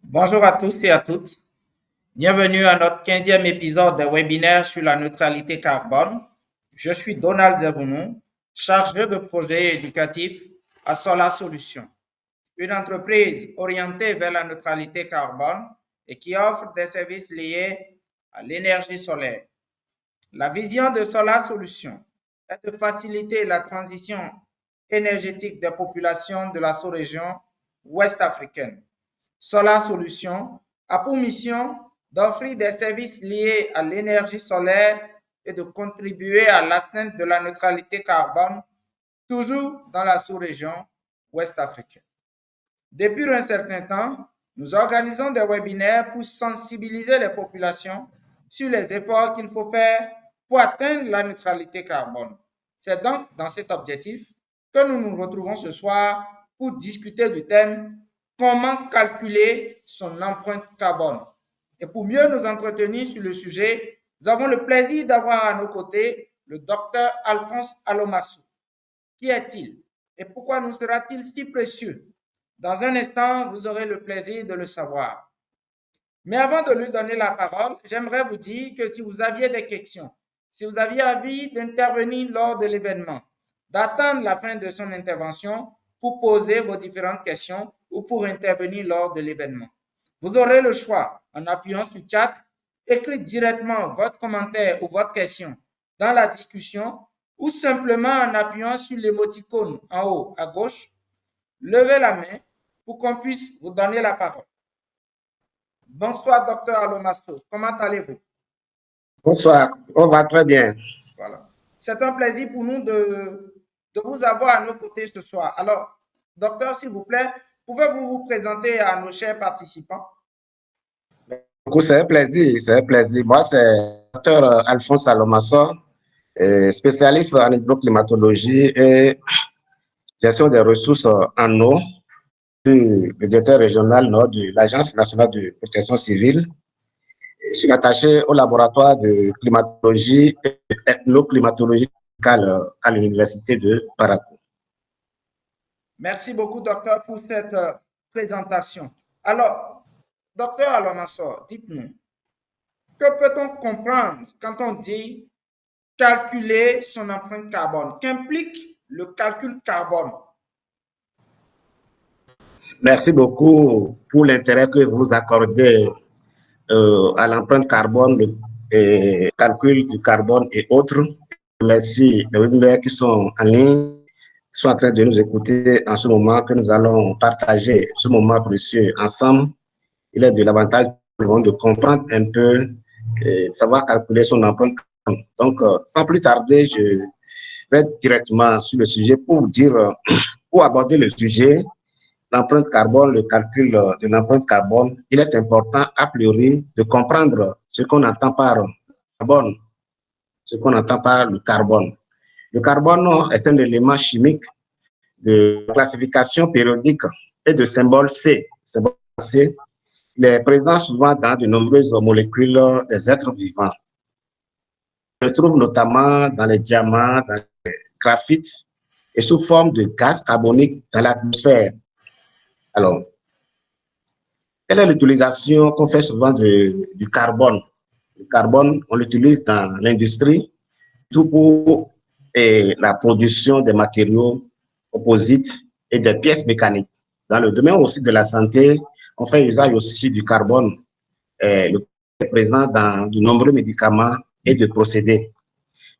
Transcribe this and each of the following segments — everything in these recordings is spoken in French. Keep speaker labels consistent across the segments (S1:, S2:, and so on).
S1: Bonjour à tous et à toutes. Bienvenue à notre 15e épisode de webinaire sur la neutralité carbone. Je suis Donald Zebounou, chargé de projet éducatif à Solar Solutions, une entreprise orientée vers la neutralité carbone et qui offre des services liés à l'énergie solaire. La vision de Solar Solutions est de faciliter la transition énergétique des populations de la sous-région ouest africaine. Solar Solutions a pour mission d'offrir des services liés à l'énergie solaire et de contribuer à l'atteinte de la neutralité carbone, toujours dans la sous-région ouest africaine. Depuis un certain temps, nous organisons des webinaires pour sensibiliser les populations sur les efforts qu'il faut faire pour atteindre la neutralité carbone. C'est donc dans cet objectif que nous nous retrouvons ce soir pour discuter du thème comment calculer son empreinte carbone. Et pour mieux nous entretenir sur le sujet, nous avons le plaisir d'avoir à nos côtés le docteur Alphonse Alomassou. Qui est-il et pourquoi nous sera-t-il si précieux? Dans un instant, vous aurez le plaisir de le savoir. Mais avant de lui donner la parole, j'aimerais vous dire que si vous aviez des questions, si vous aviez envie d'intervenir lors de l'événement, d'attendre la fin de son intervention pour poser vos différentes questions ou pour intervenir lors de l'événement. Vous aurez le choix en appuyant sur le chat, écrire directement votre commentaire ou votre question dans la discussion ou simplement en appuyant sur l'émoticône en haut à gauche, levez la main pour qu'on puisse vous donner la parole. Bonsoir, docteur Alomassou. Comment allez-vous?
S2: Bonsoir, on va très bien.
S1: Voilà. C'est un plaisir pour nous de vous avoir à nos côtés ce soir. Alors, docteur, s'il vous plaît, pouvez-vous vous présenter à nos chers participants?
S2: C'est un plaisir, c'est un plaisir. Moi, c'est le docteur Alphonse Alomassou, spécialiste en hydroclimatologie et gestion des ressources en eau, le directeur régional nord de l'Agence nationale de protection civile. Je suis attaché au laboratoire de climatologie et ethnoclimatologie à l'université de Parakou.
S1: Merci beaucoup, docteur, pour cette présentation. Alors, docteur Alomassou, dites-nous, que peut-on comprendre quand on dit calculer son empreinte carbone? Qu'implique le calcul carbone?
S2: Merci beaucoup pour l'intérêt que vous accordez à l'empreinte carbone, le calcul du carbone et autres. Merci les webinaires qui sont en ligne, qui sont en train de nous écouter en ce moment, que nous allons partager ce moment précieux ensemble. Il est de l'avantage de comprendre un peu, savoir calculer son empreinte carbone. Donc, sans plus tarder, je vais directement sur le sujet pour vous dire, pour aborder le sujet. L'empreinte carbone, le calcul de l'empreinte carbone, il est important a priori de comprendre ce qu'on entend par carbone, ce qu'on entend par le carbone. Le carbone est un élément chimique de classification périodique et de symbole C. Symbole C, il est présent souvent dans de nombreuses molécules des êtres vivants. On le trouve notamment dans les diamants, dans les graphites et sous forme de gaz carbonique dans l'atmosphère. Alors, quelle est l'utilisation qu'on fait souvent du carbone? Le carbone, on l'utilise dans l'industrie, tout pour la production des matériaux composites et des pièces mécaniques. Dans le domaine aussi de la santé, on fait usage aussi du carbone, le est présent dans de nombreux médicaments et de procédés.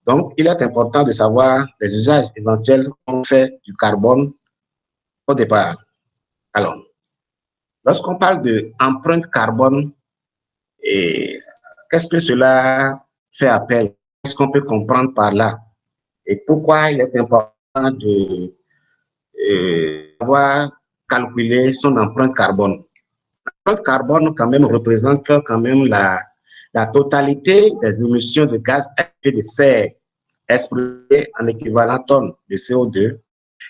S2: Donc, il est important de savoir les usages éventuels qu'on fait du carbone au départ. Alors, lorsqu'on parle d'empreinte carbone, qu'est-ce que cela fait appel? Qu'est-ce qu'on peut comprendre par là? Et pourquoi il est important de avoir calculé son empreinte carbone? L'empreinte carbone quand même représente quand même la totalité des émissions de gaz à effet de serre exprimées en équivalent tonnes de CO2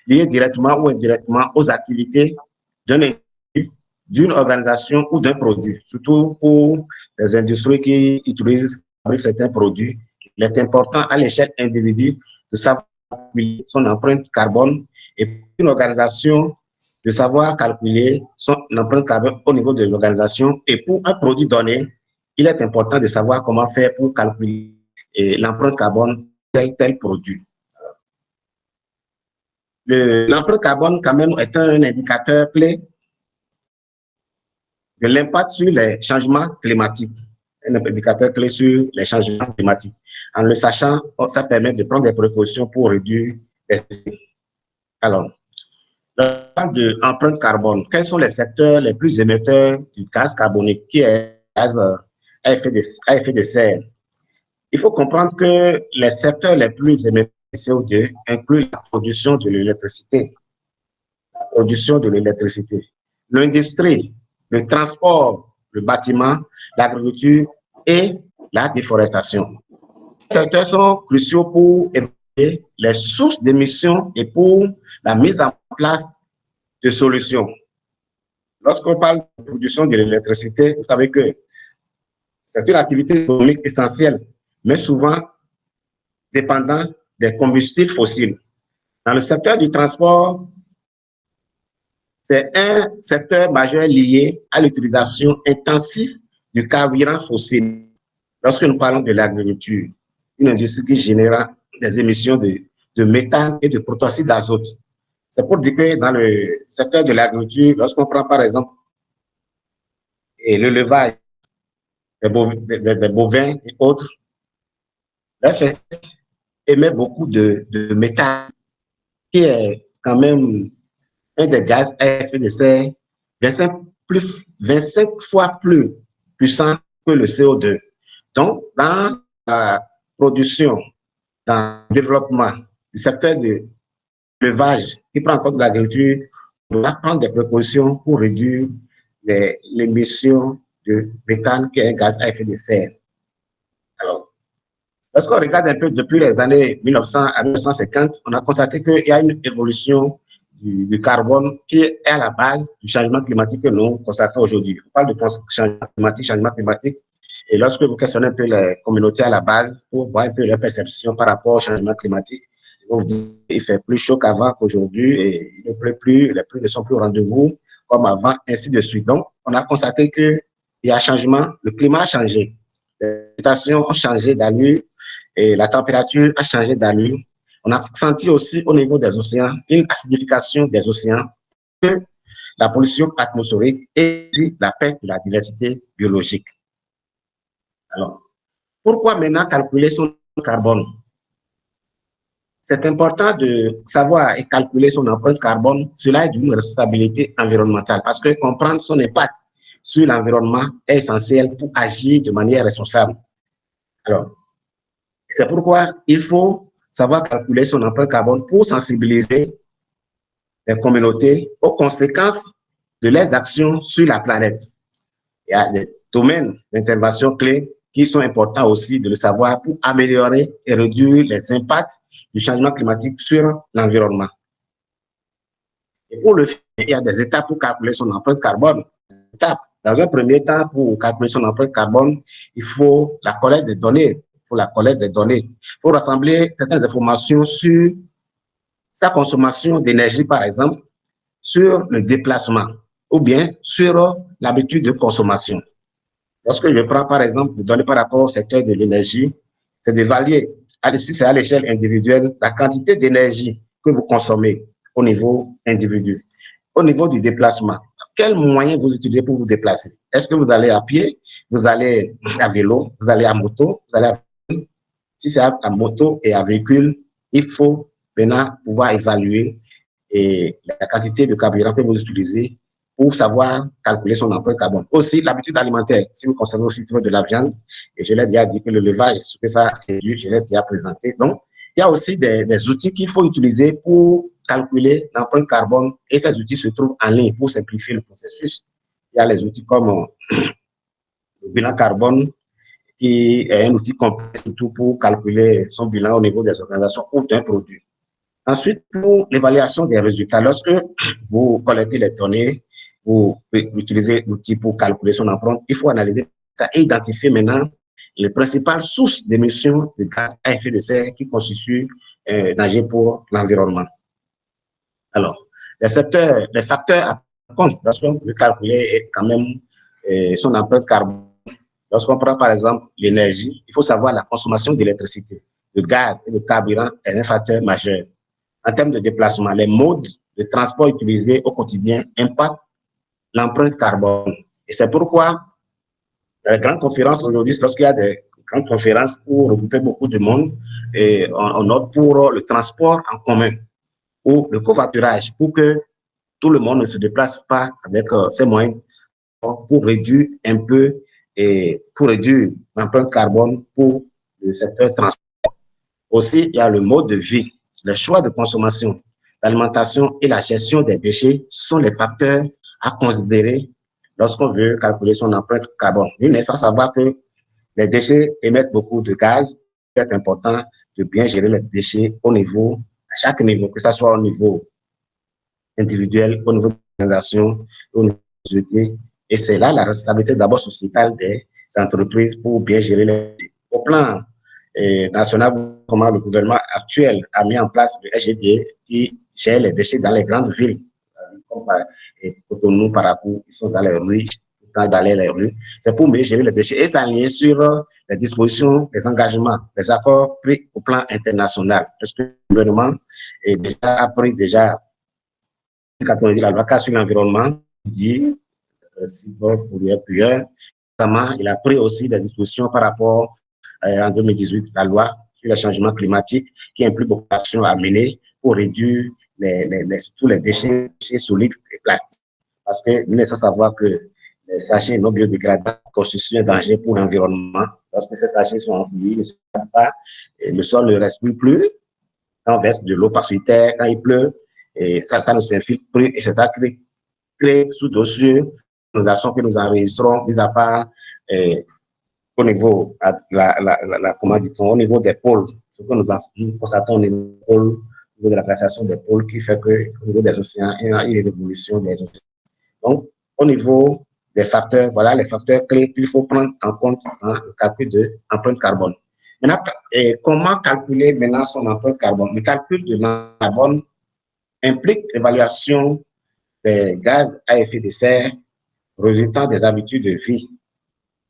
S2: liées directement ou indirectement aux activités d'un individu, d'une organisation ou d'un produit, surtout pour les industries qui utilisent certains produits. Il est important à l'échelle individuelle de savoir son empreinte carbone et pour une organisation de savoir calculer son empreinte carbone au niveau de l'organisation. Et pour un produit donné, il est important de savoir comment faire pour calculer l'empreinte carbone tel produit. L'empreinte carbone, quand même, est un indicateur clé de l'impact sur les changements climatiques. Un indicateur clé sur les changements climatiques. En le sachant, ça permet de prendre des précautions pour réduire les effets. Alors, de l'empreinte carbone, quels sont les secteurs les plus émetteurs du gaz carbonique qui est gaz à effet de serre? Il faut comprendre que les secteurs les plus émetteurs de CO2 incluent la production de l'électricité, l'industrie, le transport, le bâtiment, l'agriculture et la déforestation. Ces secteurs sont cruciaux pour évaluer les sources d'émissions et pour la mise en place de solutions. Lorsqu'on parle de production de l'électricité, vous savez que c'est une activité économique essentielle, mais souvent dépendant des combustibles fossiles. Dans le secteur du transport, c'est un secteur majeur lié à l'utilisation intensive du carburant fossile. Lorsque nous parlons de l'agriculture, une industrie qui génère des émissions de méthane et de protoxyde d'azote. C'est pour dire que dans le secteur de l'agriculture, lorsqu'on prend par exemple l'élevage des bovins et autres, l'FS émet beaucoup de méthane, qui est quand même un des gaz à effet de serre 25 fois plus puissant que le CO2. Donc, dans la production, dans le développement du secteur de l'élevage qui prend en compte l'agriculture, on doit prendre des précautions pour réduire l'émission de méthane, qui est un gaz à effet de serre. Alors, lorsqu'on regarde un peu depuis les années 1900 à 1950, on a constaté qu'il y a une évolution du carbone qui est à la base du changement climatique que nous constatons aujourd'hui. On parle de changement climatique, et lorsque vous questionnez un peu les communautés à la base pour voir un peu leur perception par rapport au changement climatique, vous dites qu'il fait plus chaud qu'avant qu'aujourd'hui et il ne pleut plus, les pluies ne sont plus au rendez-vous comme avant, ainsi de suite. Donc, on a constaté qu'il y a un changement, le climat a changé, les stations ont changé d'allure et la température a changé d'allure. On a senti aussi au niveau des océans une acidification des océans, la pollution atmosphérique et la perte de la diversité biologique. Alors, pourquoi maintenant calculer son carbone? C'est important de savoir et calculer son empreinte carbone. Cela est d'une responsabilité environnementale parce que comprendre son impact sur l'environnement est essentiel pour agir de manière responsable. Alors, c'est pourquoi il faut savoir calculer son empreinte carbone pour sensibiliser les communautés aux conséquences de leurs actions sur la planète. Il y a des domaines d'intervention clés qui sont importants aussi de le savoir pour améliorer et réduire les impacts du changement climatique sur l'environnement. Et pour le faire, il y a des étapes pour calculer son empreinte carbone. Dans un premier temps, pour calculer son empreinte carbone, il faut la collecte des données. Il faut rassembler certaines informations sur sa consommation d'énergie, par exemple, sur le déplacement ou bien sur l'habitude de consommation. Lorsque je prends, par exemple, des données par rapport au secteur de l'énergie, c'est d'évaluer, si c'est à l'échelle individuelle, la quantité d'énergie que vous consommez au niveau individu. Au niveau du déplacement, quels moyens vous utilisez pour vous déplacer? Est-ce que vous allez à pied, vous allez à vélo, vous allez à moto, vous allez à... Si c'est à moto et à véhicule, il faut maintenant pouvoir évaluer la quantité de carburant que vous utilisez pour savoir calculer son empreinte carbone. Aussi, l'habitude alimentaire, si vous consommez aussi de la viande, et je l'ai déjà dit que le levage, ce que ça réduit, je l'ai déjà présenté. Donc, il y a aussi des outils qu'il faut utiliser pour calculer l'empreinte carbone, et ces outils se trouvent en ligne pour simplifier le processus. Il y a les outils comme le bilan carbone, qui est un outil complet surtout pour calculer son bilan au niveau des organisations ou d'un produit. Ensuite, pour l'évaluation des résultats, lorsque vous collectez les données, vous utilisez l'outil pour calculer son empreinte, il faut analyser ça et identifier maintenant les principales sources d'émissions de gaz à effet de serre qui constituent un danger pour l'environnement. Alors, les facteurs à prendre compte lorsqu'on veut calculer quand même son empreinte carbone. Lorsqu'on prend par exemple l'énergie, il faut savoir la consommation d'électricité, de gaz et de carburant est un facteur majeur. En termes de déplacement, les modes de transport utilisés au quotidien impactent l'empreinte carbone. Et c'est pourquoi les grandes conférences aujourd'hui, lorsqu'il y a des grandes conférences pour regrouper beaucoup de monde, et on opte pour le transport en commun ou le covoiturage pour que tout le monde ne se déplace pas avec ses moyens pour réduire un peu et pour réduire l'empreinte carbone pour le secteur transport. Aussi, il y a le mode de vie, le choix de consommation, l'alimentation et la gestion des déchets sont les facteurs à considérer lorsqu'on veut calculer son empreinte carbone. Mais sans savoir que les déchets émettent beaucoup de gaz, c'est important de bien gérer les déchets au niveau, à chaque niveau, que ce soit au niveau individuel, au niveau de l'organisation, au niveau de la société. Et c'est là la responsabilité d'abord sociétale des entreprises pour bien gérer les déchets. Au plan national, comment le gouvernement actuel a mis en place le SGD qui gère les déchets dans les grandes villes, comme Cotonou, Parakou, ils sont dans les rues, dans les rues. C'est pour mieux gérer les déchets et s'aligner sur les dispositions, les engagements, les accords pris au plan international. Parce que le gouvernement a pris déjà quand on dit la loi sur l'environnement, dit, il a pris aussi des dispositions par rapport en 2018, la loi sur le changement climatique qui implique beaucoup d'actions à mener pour réduire tous les déchets solides et plastiques. Parce que nous devons savoir que les sachets non biodégradables constituent un danger pour l'environnement. Lorsque ces sachets sont enfouis, ils ne se perdent pas, et le sol ne respire plus. Quand on verse de l'eau par sur terre, quand il pleut, et ça ne s'infiltre plus, et c'est ça qui crée sous dossier inondations que nous enregistrons, mis à part au niveau, comment dit-on, au niveau des pôles, ce que nous constatons au niveau de la classation des pôles qui fait qu'au niveau des océans, il y a une évolution des océans. Donc, au niveau des facteurs, voilà les facteurs clés qu'il faut prendre en compte dans le calcul de l'empreinte carbone. Maintenant, comment calculer maintenant son empreinte carbone? Le calcul de l'empreinte carbone implique l'évaluation des gaz à effet de serre résultant des habitudes de vie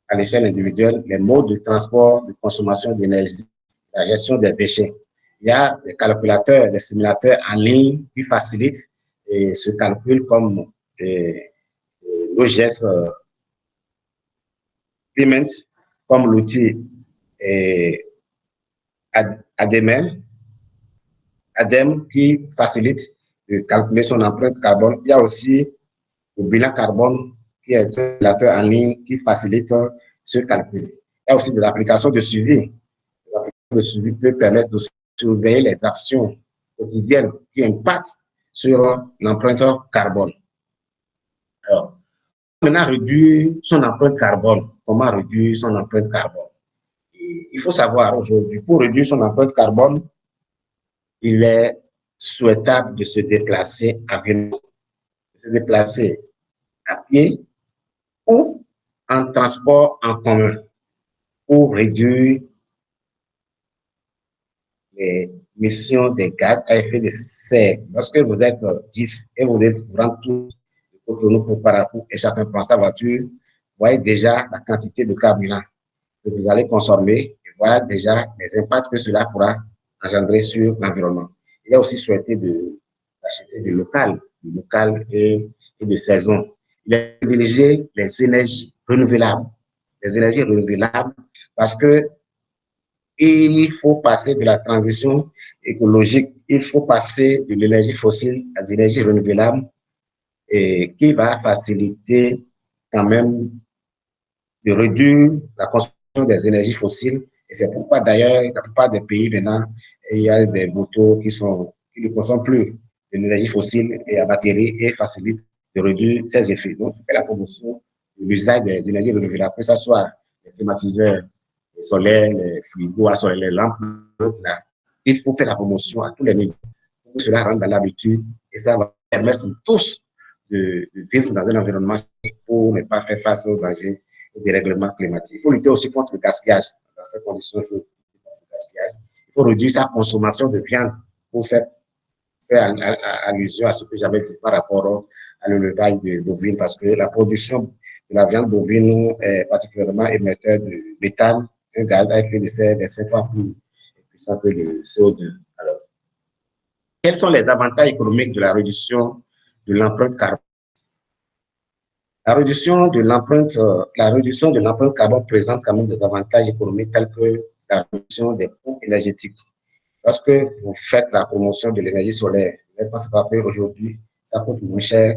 S2: à l'échelle individuelle, les modes de transport, de consommation d'énergie, la gestion des déchets. Il y a des calculateurs, des simulateurs en ligne qui facilitent ce calcul comme l'OGS Payment, comme l'outil ADEME qui facilite de calculer son empreinte carbone. Il y a aussi le bilan carbone qui est un calculateur en ligne qui facilite ce calcul. Il y a aussi de l'application de suivi. L'application de suivi peut permettre de surveiller les actions quotidiennes qui impactent sur l'empreinte carbone. Alors, maintenant, réduire son empreinte carbone. Comment réduire son empreinte carbone? Il faut savoir aujourd'hui, pour réduire son empreinte carbone, il est souhaitable de se déplacer à vélo, de se déplacer à pied ou en transport en commun pour réduire les émissions de gaz à effet de serre. Lorsque vous êtes 10 et vous devez vous rendre tous de Cotonou pour Parakou et chacun prend sa voiture, vous voyez déjà la quantité de carburant que vous allez consommer et voilà déjà les impacts que cela pourra engendrer sur l'environnement. Il est aussi souhaité d'acheter du local et de saison. Il est privilégié les énergies renouvelables. Les énergies renouvelables parce que il faut passer de la transition écologique, il faut passer de l'énergie fossile à des énergies renouvelables et qui va faciliter quand même de réduire la consommation des énergies fossiles. Et c'est pourquoi d'ailleurs, la plupart des pays maintenant, il y a des motos qui ne consomment plus de l'énergie fossile et à batterie et facilitent de réduire ces effets. Donc, c'est la promotion de l'usage des énergies renouvelables, que ce soit les climatiseurs, les solaires, les frigos, les lampes. Là. Il faut faire la promotion à tous les niveaux pour que cela rentre dans l'habitude et ça va permettre à tous de vivre dans un environnement pour ne pas faire face aux dangers des règlements climatiques. Il faut lutter aussi contre le gaspillage. Dans ces conditions, il faut lutter contre le gaspillage. Il faut réduire sa consommation de viande pour faire fait allusion à ce que j'avais dit par rapport à l'élevage de bovines, parce que la production de la viande bovine est particulièrement émetteur de méthane, un gaz à effet de serre de 5 fois plus puissant que le CO2. Alors, quels sont les avantages économiques de la réduction de l'empreinte carbone? La réduction de l'empreinte carbone présente quand même des avantages économiques tels que la réduction des coûts énergétiques. Lorsque vous faites la promotion de l'énergie solaire, vous ne pas que aujourd'hui, ça coûte moins cher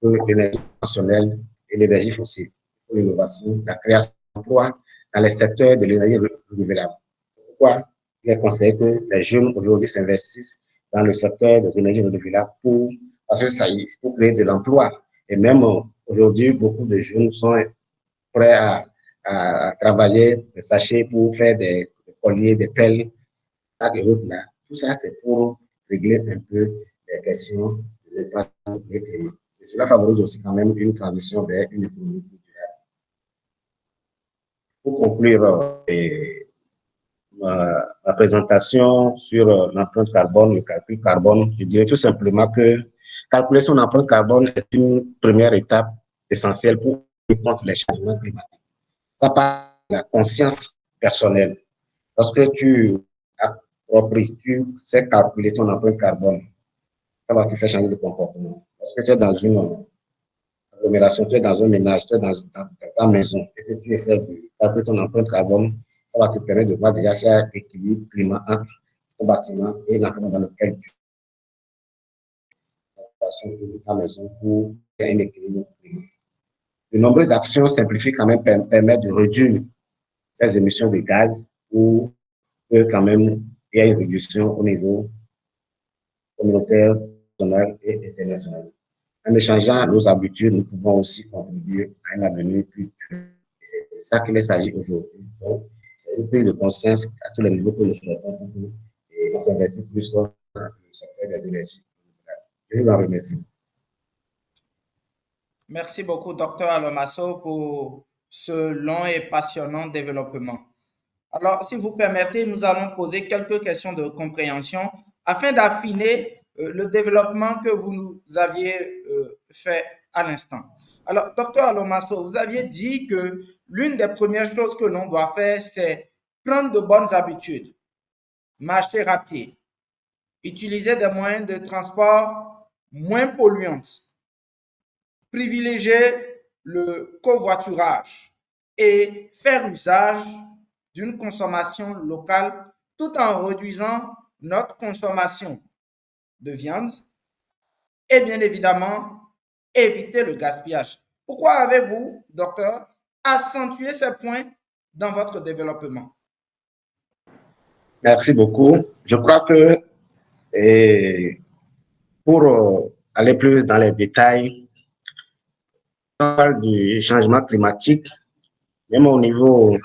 S2: que l'énergie conventionnelle et l'énergie fossile. Pour l'innovation, la création d'emplois dans les secteurs de l'énergie renouvelable. Pourquoi il est conseillé que les jeunes aujourd'hui s'investissent dans le secteur des énergies renouvelables parce que ça y pour créer de l'emploi. Et même aujourd'hui, beaucoup de jeunes sont prêts à travailler des sachets pour faire des colliers, des pelles, et autres là. Tout ça, c'est pour régler un peu les questions de l'impact du climat. Et cela favorise aussi quand même une transition vers une économie plus durable. Pour conclure ma présentation sur l'empreinte carbone, le calcul carbone, je dirais tout simplement que calculer son empreinte carbone est une première étape essentielle pour lutter contre les changements climatiques. Ça part de la conscience personnelle. Lorsque tu appropries, tu sais calculer ton empreinte carbone, ça va te faire changer de comportement. Lorsque tu es dans une agglomération, tu es dans un ménage, tu es dans ta maison et que tu essaies de calculer ton empreinte carbone, ça va te permettre de voir déjà s'il y a un équilibre climat entre ton bâtiment et l'environnement dans lequel tu es ta maison pour un équilibre climat. De nombreuses actions simplifiées quand même permettent de réduire ces émissions de gaz ou que quand même il y a une réduction au niveau communautaire, national et international. En échangeant nos habitudes, nous pouvons aussi contribuer à un avenir plus dur. C'est ça qu'il s'agit aujourd'hui. Donc, c'est une prise de conscience à tous les niveaux que nous souhaitons pour nous s'investir plus dans le secteur des énergies. Je vous en remercie.
S1: Merci beaucoup, Docteur Alomaso, pour ce long et passionnant développement. Alors, si vous permettez, nous allons poser quelques questions de compréhension afin d'affiner le développement que vous nous aviez fait à l'instant. Alors, docteur Alomaso, vous aviez dit que l'une des premières choses que l'on doit faire, c'est prendre de bonnes habitudes, marcher à pied, utiliser des moyens de transport moins polluants, privilégier le covoiturage et faire usage d'une consommation locale tout en réduisant notre consommation de viande et bien évidemment éviter le gaspillage. Pourquoi avez-vous, docteur, accentué ces points dans votre développement?
S2: Merci beaucoup. Je crois que pour aller plus dans les détails, on parle du changement climatique, même au niveau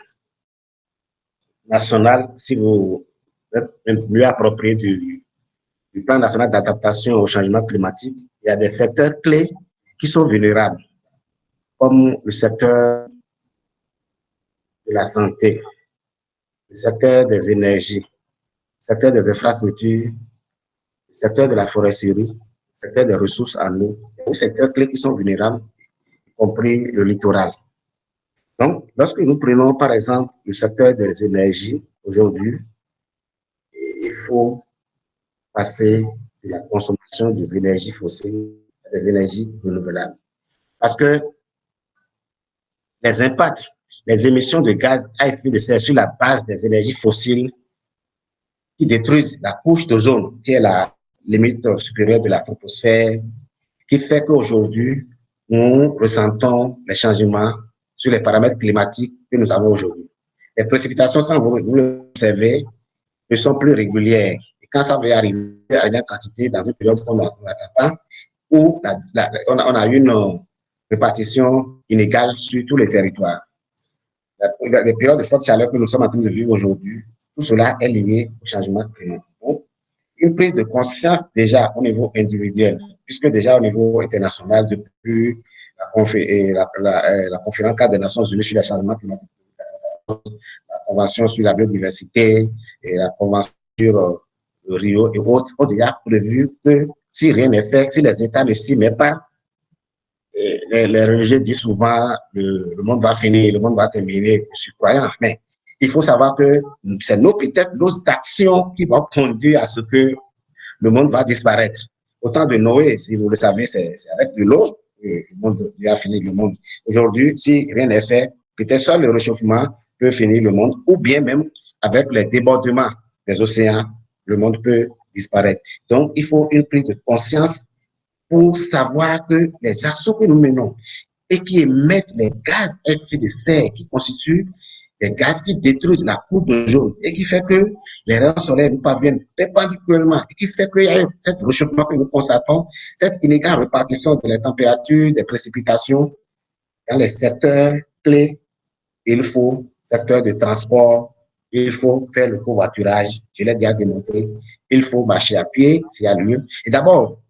S2: national, si vous êtes mieux approprié du plan national d'adaptation au changement climatique, il y a des secteurs clés qui sont vulnérables, comme le secteur de la santé, le secteur des énergies, le secteur des infrastructures, le secteur de la foresterie, le secteur des ressources en eau, des secteurs clés qui sont vulnérables, y compris le littoral. Donc, lorsque nous prenons par exemple le secteur des énergies, aujourd'hui, il faut passer de la consommation des énergies fossiles à des énergies renouvelables. Parce que les impacts, les émissions de gaz à effet de serre sur la base des énergies fossiles qui détruisent la couche d'ozone, qui est la limite supérieure de la troposphère, qui fait qu'aujourd'hui, nous ressentons les changements sur les paramètres climatiques que nous avons aujourd'hui. Les précipitations, sans vous l'observez, ne sont plus régulières. Et quand ça va arriver en quantité dans une période qu'on n'attend pas, où on a une répartition inégale sur tous les territoires. Les périodes de forte chaleur que nous sommes en train de vivre aujourd'hui, tout cela est lié au changement climatique. Donc, une prise de conscience déjà au niveau individuel, puisque déjà au niveau international, depuis la conférence cadre des Nations Unies sur le changement climatique, la Convention sur la biodiversité et la Convention sur Rio et autres ont déjà prévu que si rien n'est fait, si les États ne s'y mettent pas, les religieux disent souvent le monde va finir, le monde va terminer. Je suis croyant, mais il faut savoir que c'est peut-être nos actions qui vont conduire à ce que le monde va disparaître. Au temps de Noé, si vous le savez, c'est avec de l'eau que le monde va finir le monde. Aujourd'hui, si rien n'est fait, peut-être seul le réchauffement peut finir le monde, ou bien même avec les débordements des océans, le monde peut disparaître. Donc, il faut une prise de conscience pour savoir que les actions que nous menons et qui émettent les gaz à effet de serre qui constituent des gaz qui détruisent la poudre jaune et qui fait que les rayons solaires nous parviennent perpendiculairement et qui fait qu'il y a ce réchauffement que nous constatons, cette inégale répartition de la température, des précipitations dans les secteurs clés. Il faut, secteur de transport, il faut faire le covoiturage, je l'ai déjà démontré, il faut marcher à pied s'il y a lieu. Et d'abord,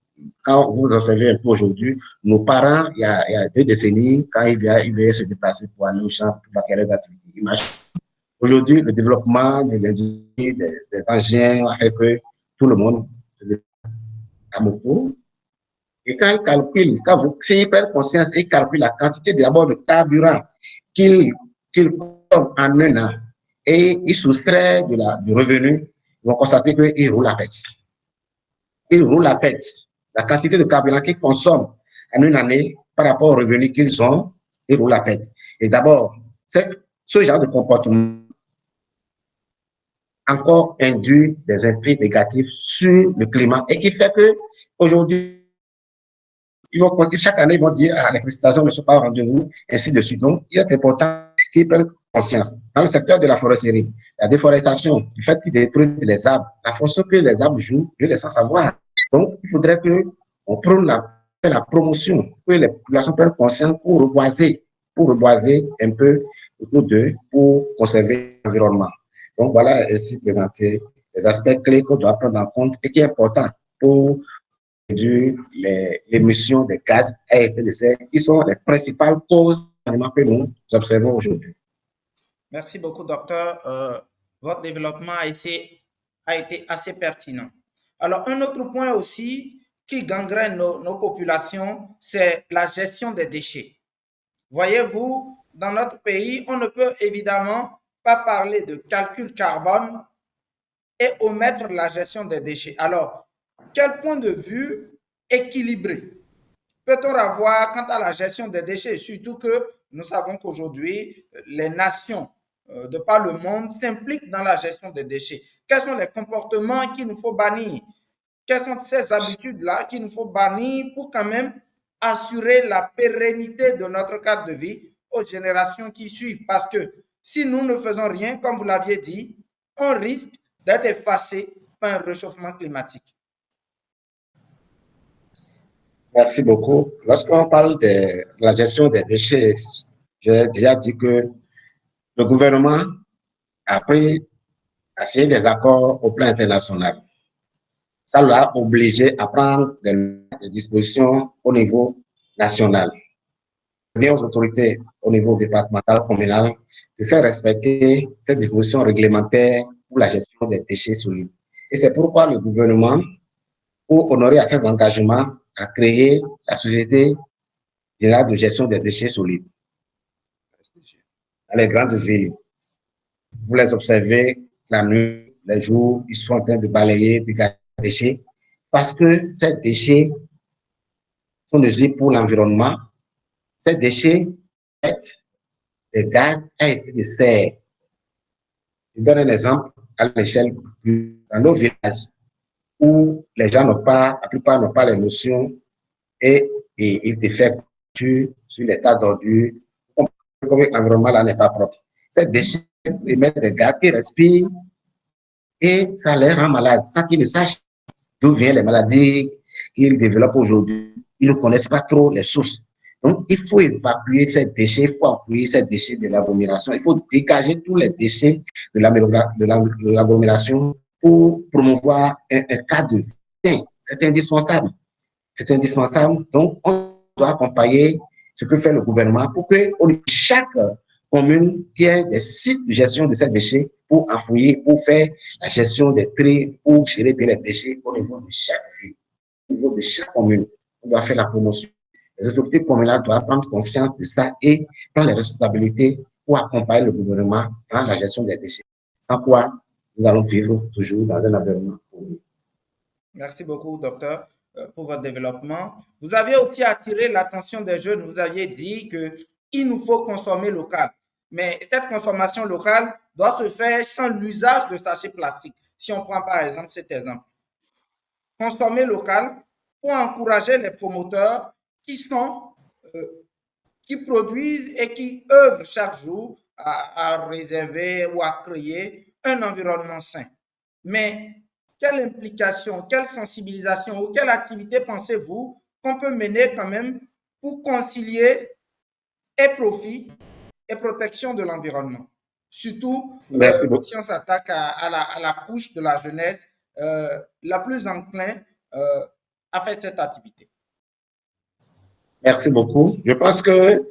S2: quand vous observez un peu aujourd'hui, nos parents, il y a 2 décennies, quand ils venaient se déplacer pour aller au champ, pour faire des activités, ils marchaient. Aujourd'hui, le développement de l'industrie, des engins a fait que tout le monde se déplace à moto. Et quand ils calculent, s'ils prennent conscience et calculent la quantité d'abord de carburant qu'ils consomment en un an et ils soustraient du revenu, ils vont constater qu'ils roulent à perte. Ils roulent à perte. La quantité de carburant qu'ils consomment en une année par rapport aux revenus qu'ils ont, ils roulent à perte. Et d'abord, ce genre de comportement encore induit des effets négatifs sur le climat et qui fait que aujourd'hui, chaque année, ils vont dire les précipitations ne sont pas au rendez-vous, ainsi de suite. Donc, il est important qu'ils prennent conscience. Dans le secteur de la foresterie, la déforestation, le fait qu'ils détruisent les arbres, la fonction que les arbres jouent, je les sens savoir. Donc, il faudrait qu'on prenne la promotion, que les populations prennent conscience pour reboiser un peu autour d'eux, pour conserver l'environnement. Donc, voilà ainsi présenter les aspects clés qu'on doit prendre en compte et qui est important pour l'émission des gaz à effet de serre, qui sont les principales causes que nous observons aujourd'hui.
S1: Merci beaucoup, docteur. Votre développement a été assez pertinent. Alors, un autre point aussi qui gangrène nos populations, c'est la gestion des déchets. Voyez-vous, dans notre pays, on ne peut évidemment pas parler de calcul carbone et omettre la gestion des déchets. Alors, quel point de vue équilibré peut-on avoir quant à la gestion des déchets, surtout que nous savons qu'aujourd'hui, les nations de par le monde s'impliquent dans la gestion des déchets. Quels sont les comportements qu'il nous faut bannir? Quelles sont ces habitudes-là qu'il nous faut bannir pour quand même assurer la pérennité de notre cadre de vie aux générations qui suivent? Parce que si nous ne faisons rien, comme vous l'aviez dit, on risque d'être effacé par un réchauffement climatique.
S2: Merci beaucoup. Lorsqu'on parle de la gestion des déchets, j'ai déjà dit que le gouvernement a signé des accords au plan international. Ça l'a obligé à prendre des dispositions au niveau national. Il revient aux autorités au niveau départemental, communal, de faire respecter ces dispositions réglementaires pour la gestion des déchets solides. Et c'est pourquoi le gouvernement, pour honorer à ses engagements, a créé la Société générale de gestion des déchets solides. Dans les grandes villes, vous les observez la nuit, les jours, ils sont en train de balayer, de garder les déchets, parce que ces déchets sont nuisibles pour l'environnement. Ces déchets émettent des gaz à effet de serre. Je donne un exemple à l'échelle dans nos villages où les gens n'ont pas, la plupart n'ont pas les notions et ils défèrent sur l'état d'ordure, comme l'environnement là n'est pas propre. Ces déchets émettent des gaz qu'ils respirent et ça les rend malades sans qu'ils ne sachent d'où viennent les maladies qu'ils développent aujourd'hui. Ils ne connaissent pas trop les sources. Donc, il faut évacuer ces déchets, il faut enfouir ces déchets de l'agglomération, il faut dégager tous les déchets de l'agglomération pour promouvoir un cadre de vie. C'est indispensable. C'est indispensable. Donc, on doit accompagner ce que fait le gouvernement pour que chaque commune qui ait des sites de gestion de ces déchets pour enfouir, pour faire la gestion des tri, pour gérer bien les déchets au niveau de chaque ville, au niveau de chaque commune. On doit faire la promotion. Les autorités communales doivent prendre conscience de ça et prendre les responsabilités pour accompagner le gouvernement dans la gestion des déchets. Sans quoi, nous allons vivre toujours dans un environnement pollué.
S1: Merci beaucoup, docteur, pour votre développement. Vous avez aussi attiré l'attention des jeunes. Vous aviez dit qu'il nous faut consommer local. Mais cette consommation locale doit se faire sans l'usage de sachets plastiques. Si on prend par exemple cet exemple. Consommer local pour encourager les promoteurs qui sont, qui produisent et qui œuvrent chaque jour à réserver ou à créer un environnement sain. Mais quelle implication, quelle sensibilisation ou quelle activité pensez-vous qu'on peut mener quand même pour concilier et profit et protection de l'environnement? Surtout
S2: Merci beaucoup.
S1: si on s'attaque à la couche de la jeunesse la plus enclin à faire cette activité.
S2: Merci beaucoup. Je pense que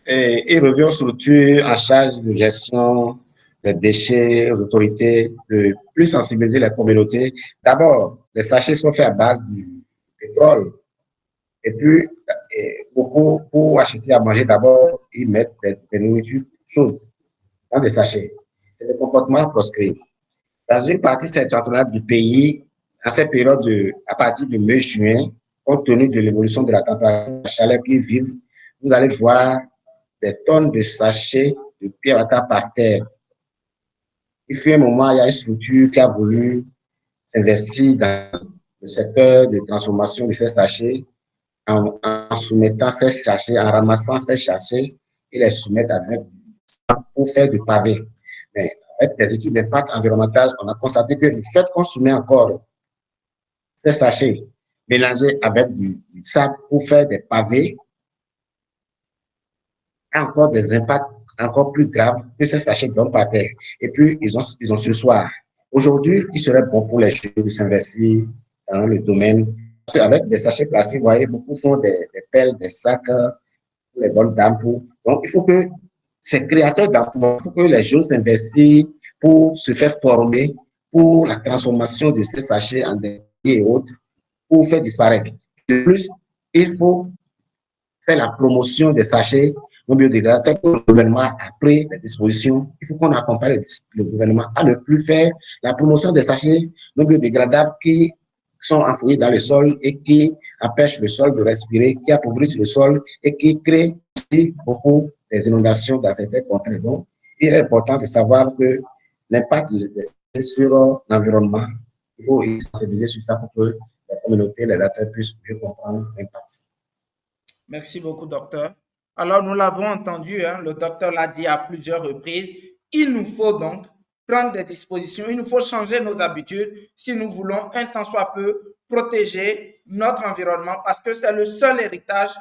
S2: il revient aux structures en charge de gestion des déchets, aux autorités, de plus sensibiliser les communautés. D'abord, les sachets sont faits à base du pétrole. Et puis, beaucoup, pour acheter à manger, d'abord, ils mettent des nourritures chaudes dans des sachets. C'est des comportements proscrits. Dans une partie septentrionale du pays, à cette période à partir de mai-juin, compte tenu de l'évolution de la température, de la chaleur qui vive, vous allez voir des tonnes de sachets de pierre à terre par terre. Il fut un moment, il y a une structure qui a voulu s'investir dans le secteur de transformation de ces sachets en soumettant ces sachets, en ramassant ces sachets et les soumettre avec pour faire du pavé. Mais avec des études d'impact environnemental, on a constaté que le fait qu'on soumet encore ces sachets mélangés avec du sable pour faire des pavés a encore des impacts encore plus graves que ces sachets donnent par terre. Et puis, ils ont ce soir. Aujourd'hui, il serait bon pour les jeunes de s'investir dans le domaine. Parce qu'avec des sachets plastiques, vous voyez, beaucoup font des pelles, des sacs pour les bonnes dames. Donc, il faut que ces créateurs d'emplois, il faut que les jeunes s'investissent pour se faire former pour la transformation de ces sachets en déchets et autres, pour faire disparaître. De plus, il faut faire la promotion des sachets non biodégradables. Le gouvernement a pris les dispositions. Il faut qu'on accompagne le gouvernement à ne plus faire la promotion des sachets non biodégradables qui sont enfouis dans le sol et qui empêchent le sol de respirer, qui appauvrissent le sol et qui créent aussi beaucoup des inondations dans certaines contrées. Donc, il est important de savoir que l'impact des sachets sur l'environnement, il faut sensibiliser sur ça pour que la communauté, les acteurs puissent mieux comprendre l'impact.
S1: Merci beaucoup, docteur. Alors, nous l'avons entendu, hein, le docteur l'a dit à plusieurs reprises, il nous faut donc prendre des dispositions, il nous faut changer nos habitudes si nous voulons un tant soit peu protéger notre environnement parce que c'est le seul héritage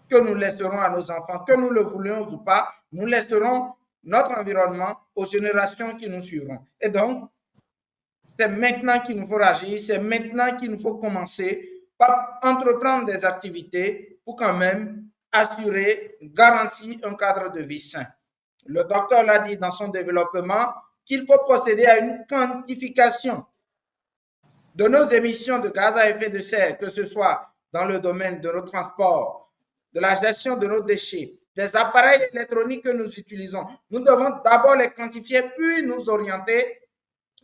S1: que nous laisserons à nos enfants, que nous le voulions ou pas, nous laisserons notre environnement aux générations qui nous suivront. Et donc, c'est maintenant qu'il nous faut agir, c'est maintenant qu'il nous faut commencer par entreprendre des activités pour quand même assurer, garantir un cadre de vie sain. Le docteur l'a dit dans son développement qu'il faut procéder à une quantification de nos émissions de gaz à effet de serre, que ce soit dans le domaine de nos transports, de la gestion de nos déchets, des appareils électroniques que nous utilisons. Nous devons d'abord les quantifier, puis nous orienter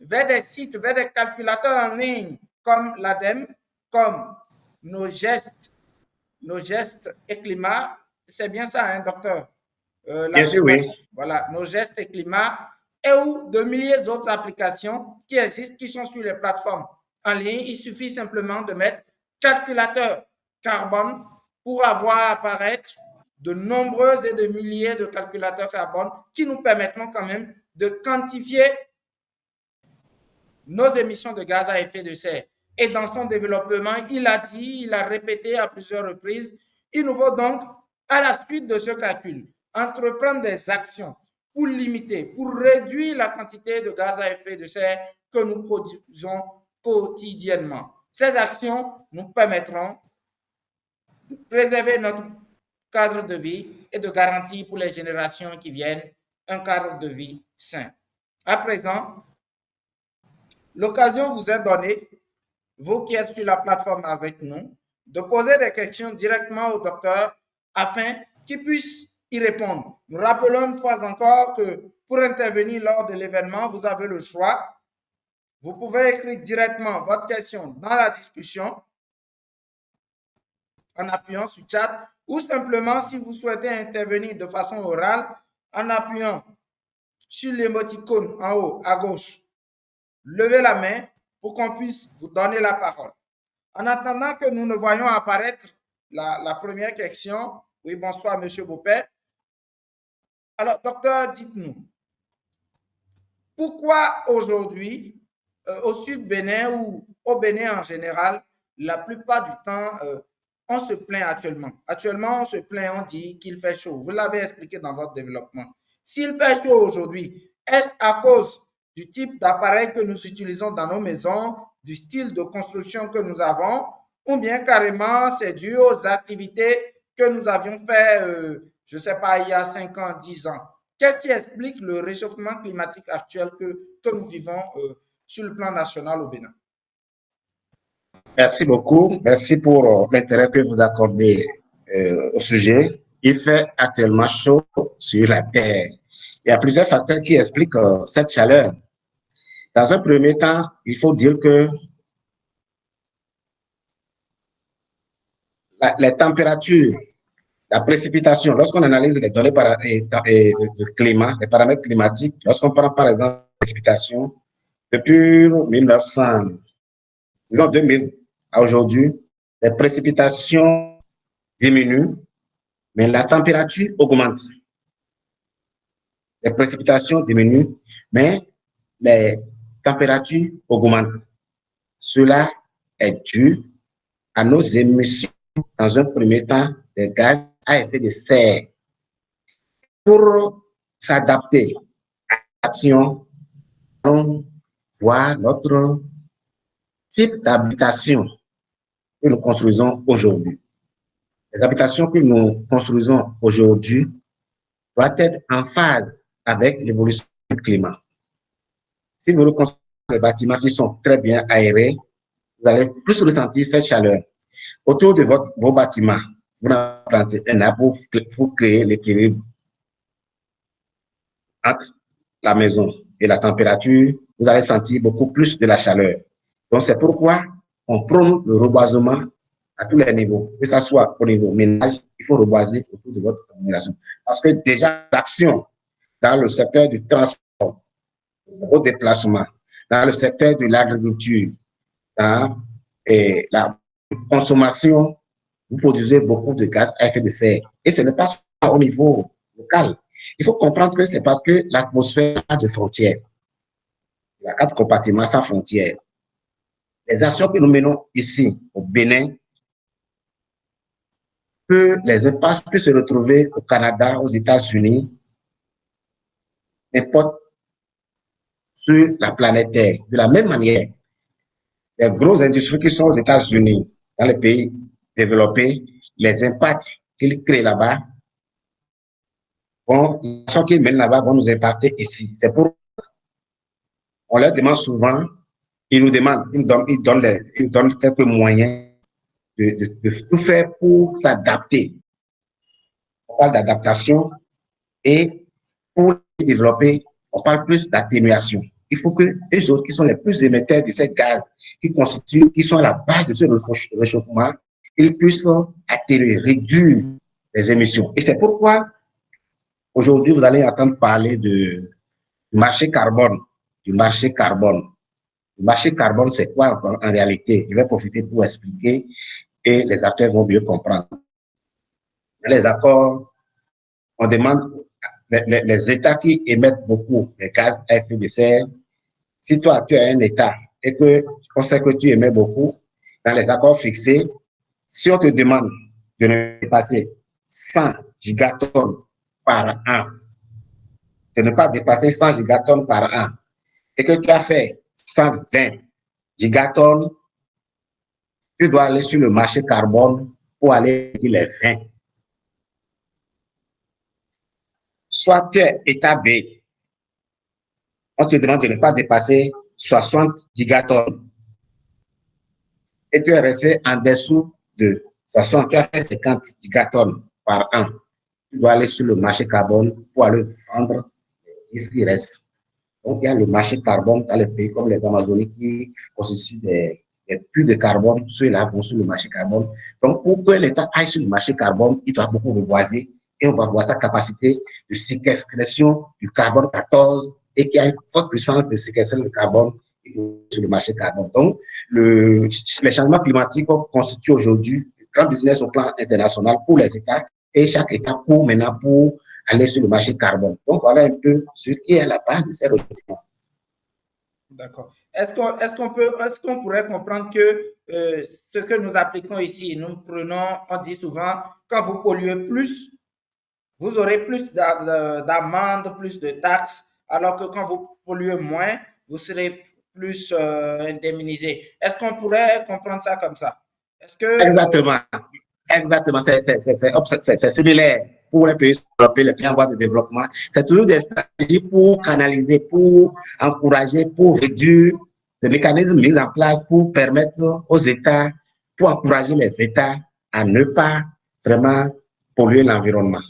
S1: vers des sites, vers des calculateurs en ligne comme l'ADEME, comme nos gestes et climat. C'est bien ça, hein, docteur?
S2: Bien sûr, oui.
S1: Voilà, nos gestes et climat et ou de milliers d'autres applications qui existent, qui sont sur les plateformes en ligne. Il suffit simplement de mettre calculateur carbone pour avoir apparaître de nombreuses et de milliers de calculateurs carbone qui nous permettront quand même de quantifier nos émissions de gaz à effet de serre. Et dans son développement, il a dit, il a répété à plusieurs reprises, il nous faut donc, à la suite de ce calcul, entreprendre des actions pour limiter, pour réduire la quantité de gaz à effet de serre que nous produisons quotidiennement. Ces actions nous permettront de préserver notre cadre de vie et de garantir pour les générations qui viennent un cadre de vie sain. À présent, l'occasion vous est donnée, vous qui êtes sur la plateforme avec nous, de poser des questions directement au docteur afin qu'il puisse y répondre. Nous rappelons une fois encore que pour intervenir lors de l'événement, vous avez le choix. Vous pouvez écrire directement votre question dans la discussion en appuyant sur chat ou simplement si vous souhaitez intervenir de façon orale en appuyant sur l'émoticône en haut à gauche. Levez la main pour qu'on puisse vous donner la parole. En attendant que nous ne voyions apparaître la première question, oui, bonsoir, Monsieur Beaupère. Alors, docteur, dites-nous, pourquoi aujourd'hui, au Sud Bénin ou au Bénin en général, la plupart du temps, on se plaint actuellement. Actuellement, on se plaint, on dit qu'il fait chaud. Vous l'avez expliqué dans votre développement. S'il fait chaud aujourd'hui, est-ce à cause du type d'appareil que nous utilisons dans nos maisons, du style de construction que nous avons, ou bien carrément c'est dû aux activités que nous avions fait, je ne sais pas, il y a 5 ans, 10 ans. Qu'est-ce qui explique le réchauffement climatique actuel que nous vivons sur le plan national au Bénin?
S2: Merci beaucoup. Merci pour l'intérêt que vous accordez au sujet. Il fait actuellement chaud sur la Terre. Il y a plusieurs facteurs qui expliquent cette chaleur. Dans un premier temps, il faut dire que les températures, la précipitation, lorsqu'on analyse les données de climat, les paramètres climatiques, lorsqu'on prend par exemple la précipitation, depuis 1900, disons 2000 à aujourd'hui, les précipitations diminuent, mais la température augmente. Les précipitations diminuent, mais les températures augmentent. Cela est dû à nos émissions, dans un premier temps, des gaz à effet de serre. Pour s'adapter à l'action, on voit notre type d'habitation que nous construisons aujourd'hui. Les habitations que nous construisons aujourd'hui doivent être en phase avec l'évolution du climat. Si vous reconstruisez des bâtiments qui sont très bien aérés, vous allez plus ressentir cette chaleur. Autour de vos bâtiments, vous plantez un arbre pour créer l'équilibre entre la maison et la température, vous allez sentir beaucoup plus de la chaleur. Donc, c'est pourquoi on prône le reboisement à tous les niveaux, que ce soit au niveau ménage, il faut reboiser autour de votre maison. Parce que déjà, l'action dans le secteur du transport, au déplacement, dans le secteur de l'agriculture, dans la consommation, vous produisez beaucoup de gaz à effet de serre. Et ce n'est pas seulement au niveau local. Il faut comprendre que c'est parce que l'atmosphère a de frontières. Il y a 4 compartiments sans frontières. Les actions que nous menons ici, au Bénin, les impacts peuvent se retrouver au Canada, aux États-Unis, n'importe sur la planète Terre. De la même manière, les grosses industries qui sont aux États-Unis, dans les pays développés, les impacts qu'ils créent là-bas, les actions qu'ils mènent là-bas vont nous impacter ici. C'est pour on leur demande souvent, ils nous demandent, ils donnent quelques moyens de tout faire pour s'adapter. On parle d'adaptation et pour développer, on parle plus d'atténuation. Il faut que les autres qui sont les plus émetteurs de ces gaz, qui sont à la base de ce réchauffement, ils puissent atténuer, réduire les émissions. Et c'est pourquoi aujourd'hui, vous allez entendre parler du marché carbone, du marché carbone. Le marché carbone, c'est quoi en réalité? Je vais profiter pour expliquer et les acteurs vont mieux comprendre. Les accords, on demande les États qui émettent beaucoup de gaz à effet de serre. Si toi, tu as un État et que on sait que tu émets beaucoup, dans les accords fixés, si on te demande de ne dépasser 100 gigatonnes par an, de ne pas dépasser 100 gigatonnes par an, et que tu as fait 120 gigatonnes, tu dois aller sur le marché carbone pour aller les 20. Soit tu es état B, on te demande de ne pas dépasser 60 gigatonnes. Et tu es resté en dessous de 60, tu as fait 50 gigatonnes par an. Tu dois aller sur le marché carbone pour aller vendre ce qui reste. Donc, il y a le marché carbone dans les pays comme les Amazonies qui constituent des puits de carbone. Ceux-là vont sur le marché carbone. Donc, pour que l'État aille sur le marché carbone, il doit beaucoup reboiser et on va voir sa capacité de séquestration du carbone 14 et qui a une forte puissance de séquestration de carbone sur le marché carbone. Donc, les changements climatiques constituent aujourd'hui un grand business au plan international pour les États et chaque État court maintenant pour aller sur le marché carbone. Donc, voilà un peu ce qui est à la base de ces recrutements.
S1: D'accord. Est-ce qu'on pourrait comprendre que ce que nous appliquons ici, nous prenons, on dit souvent, quand vous polluez plus, vous aurez plus d'amendes, plus de taxes, alors que quand vous polluez moins, vous serez plus indemnisé. Est-ce qu'on pourrait comprendre ça comme ça? Est-ce que
S2: Exactement. Exactement. C'est similaire pour les pays développés, les pays en voie de développement. C'est toujours des stratégies pour canaliser, pour encourager, pour réduire des mécanismes mis en place pour permettre aux États, pour encourager les États à ne pas vraiment polluer l'environnement.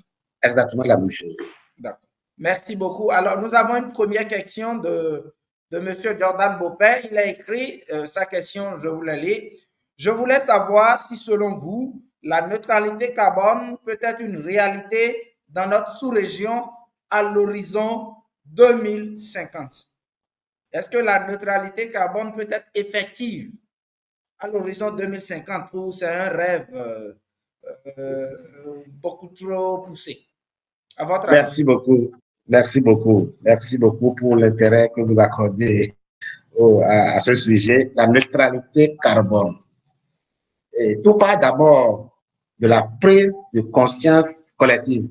S2: Exactement la même chose.
S1: D'accord. Merci beaucoup. Alors, nous avons une première question de M. Jordan Bopé. Il a écrit sa question, je vous la lis. Je voulais savoir si, selon vous, la neutralité carbone peut être une réalité dans notre sous-région à l'horizon 2050. Est-ce que la neutralité carbone peut être effective à l'horizon 2050 ou c'est un rêve beaucoup trop poussé? À votre avis?
S2: Merci beaucoup. Merci beaucoup. Merci beaucoup pour l'intérêt que vous accordez à ce sujet, la neutralité carbone. Et tout part d'abord de la prise de conscience collective.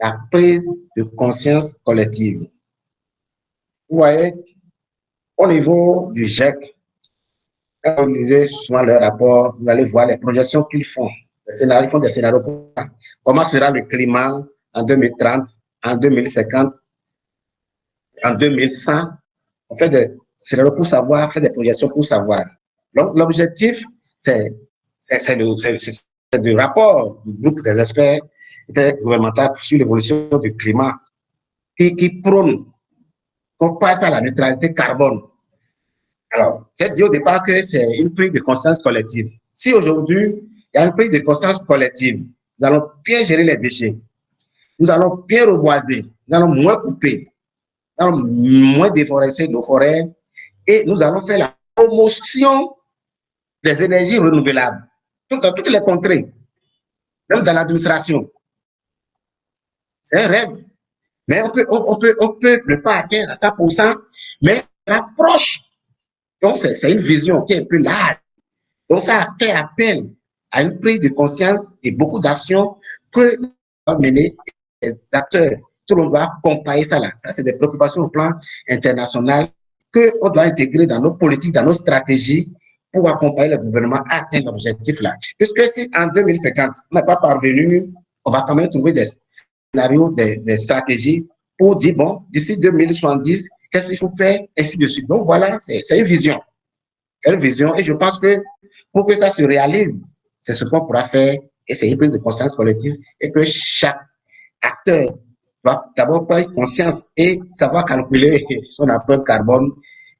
S2: La prise de conscience collective. Vous voyez, au niveau du GIEC, quand vous lisez souvent leur rapport, vous allez voir les projections qu'ils font. Ils font des scénarios pour comment sera le climat en 2030, en 2050, en 2100. On fait des scénarios pour savoir, on fait des projections pour savoir. Donc, l'objectif, c'est du rapport du groupe des experts gouvernementaux sur l'évolution du climat qui prône qu'on passe à la neutralité carbone. Alors, j'ai dit au départ que c'est une prise de conscience collective. Si aujourd'hui, il y a une prise de conscience collective, nous allons bien gérer les déchets, nous allons bien reboiser, nous allons moins couper, nous allons moins déforester nos forêts et nous allons faire la promotion des énergies renouvelables dans toutes les contrées, même dans l'administration. C'est un rêve, mais on peut ne pas atteindre à 100%, mais rapproche. Donc, c'est une vision qui est un peu large. Donc, ça a fait appel à une prise de conscience et beaucoup d'actions que doivent mener les acteurs. Tout le monde doit accompagner ça là. Ça, c'est des préoccupations au plan international qu'on doit intégrer dans nos politiques, dans nos stratégies pour accompagner le gouvernement à atteindre l'objectif là. Puisque si en 2050, on n'est pas parvenu, on va quand même trouver des scénarios, des stratégies pour dire, bon, d'ici 2070, qu'est-ce qu'il faut faire, ainsi de suite. Donc voilà, c'est une vision. Une vision. Et je pense que pour que ça se réalise, c'est ce qu'on pourra faire et c'est une prise de conscience collective et que chaque acteur doit d'abord prendre conscience et savoir calculer son empreinte carbone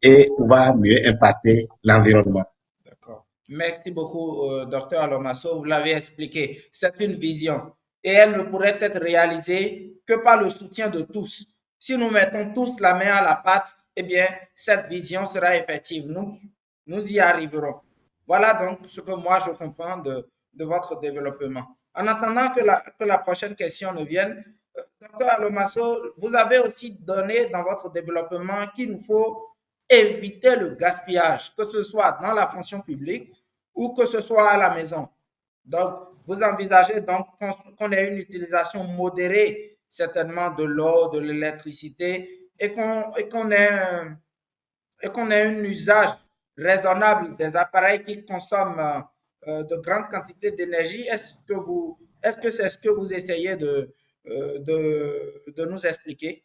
S2: et pouvoir mieux impacter l'environnement.
S1: D'accord. Merci beaucoup, docteur Alomaso. Vous l'avez expliqué. C'est une vision et elle ne pourrait être réalisée que par le soutien de tous. Si nous mettons tous la main à la pâte, eh bien, cette vision sera effective. Nous y arriverons. Voilà donc ce que moi je comprends de votre développement. En attendant que la prochaine question ne vienne, docteur Alomaso, vous avez aussi donné dans votre développement qu'il nous faut éviter le gaspillage, que ce soit dans la fonction publique ou que ce soit à la maison. Donc, vous envisagez donc qu'on ait une utilisation modérée, certainement, de l'eau, de l'électricité, et qu'on ait, ait un usage raisonnable des appareils qui consomment de grandes quantités d'énergie. Est-ce que c'est ce que vous essayez de nous expliquer?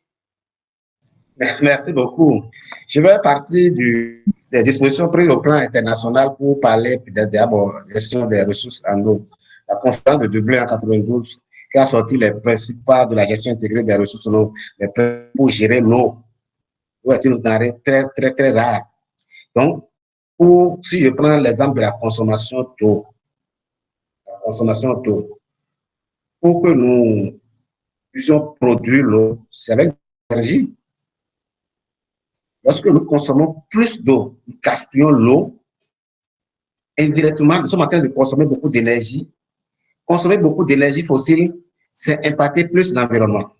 S2: Merci beaucoup. Je vais partir des dispositions prises au plan international pour parler peut-être d'abord de la gestion des ressources en eau. La conférence de Dublin en 92 qui a sorti les principes de la gestion intégrée des ressources en eau, les principes pour gérer l'eau. L'eau est une denrée très, très, très rare. Donc, si je prends l'exemple de la consommation d'eau, pour que nous puissions produire l'eau, c'est avec l'énergie. Lorsque nous consommons plus d'eau, nous gaspillons l'eau, indirectement, nous sommes en train de consommer beaucoup d'énergie. Consommer beaucoup d'énergie fossile, c'est impacter plus l'environnement.